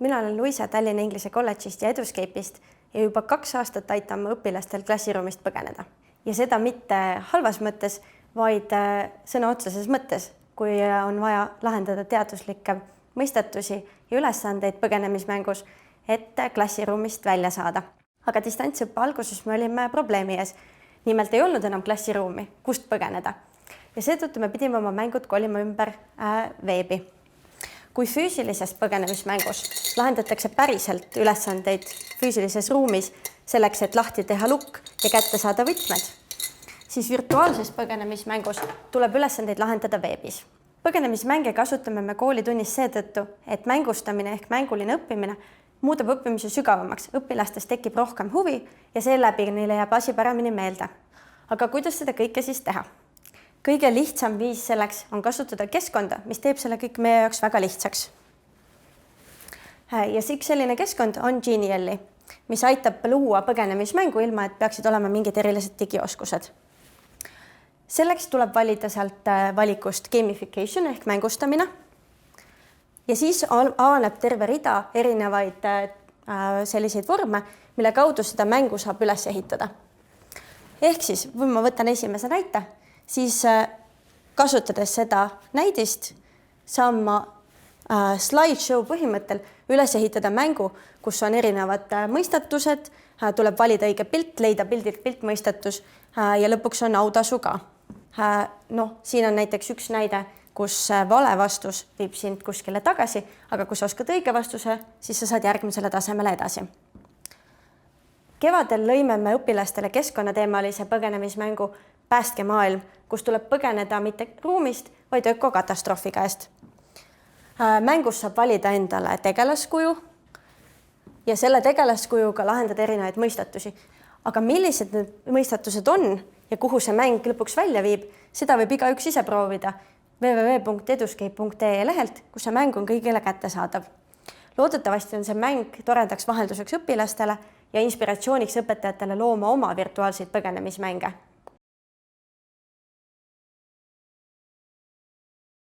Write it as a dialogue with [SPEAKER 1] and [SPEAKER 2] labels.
[SPEAKER 1] Mina olen Luisa Tallinna Inglise kolledžist ja Eduscape'ist ja juba 2 aastat aitame õpilastel klassiruumist põgeneda. Ja seda mitte halvas mõttes, vaid sõna otseses mõttes, kui on vaja lahendada teaduslikke mõistatusi ja ülesandeid põgenemismängus, et klassiruumist välja saada. Aga distantsõppe alguses me olime probleemi ees. Nimelt ei olnud enam klassiruumi, kust põgeneda. Ja seetõttu me pidime oma mängud kolima ümber veebi. Kui füüsilises põgenemismängus lahendatakse päriselt ülesandeid füüsilises ruumis selleks, et lahti teha lukk ja kätte saada võtmed, siis virtuaalses põgenemismängus tuleb ülesandeid lahendada veebis. Põgenemismänge kasutame me koolitunnis seetõttu, et mängustamine ehk mänguline õppimine muudab õppimise sügavamaks, õpilastes tekib rohkem huvi ja seeläbi neile jääb asi paremini meelde. Aga kuidas seda kõike siis teha? Kõige lihtsam viis selleks on kasutada keskkonda, mis teeb selle kõik meie jaoks väga lihtsaks. Ja üks selline keskkond on Geniali, mis aitab luua põgenemismängu ilma, et peaksid olema mingid erilised digioskused. Selleks tuleb valida sealt valikust gamification ehk mängustamine ja siis avaneb terve rida erinevaid selliseid vorme, mille kaudu seda mängu saab üles ehitada. Ehk siis, kui ma võtan esimese näite, siis kasutades seda näidist saan ma slideshow põhimõttel üles ehitada mängu, kus on erinevad mõistatused, tuleb valida õige pilt, leida pildilt piltmõistatus ja lõpuks on autasu ka. Siin on näiteks üks näide, kus vale vastus viib sind kuskile tagasi, aga kui sa oskad õige vastuse, siis sa saad järgmisele tasemele edasi. Kevadel lõime me õpilastele keskkonnateemalise põgenemismängu Päästke maailm, kus tuleb põgeneda mitte ruumist, vaid ökokatastroofi käest. Mängus saab valida endale tegelaskuju ja selle tegelaskujuga lahendada erinevaid mõistatusi. Aga millised need mõistatused on ja kuhu see mäng lõpuks välja viib, seda võib igaüks ise proovida www.eduscape.ee lehelt, kus see mäng on kõigile kättesaadav. Loodetavasti on see mäng toredaks vahelduseks õpilastele ja inspiratsiooniks õpetajatele looma oma virtuaalseid põgenemismänge.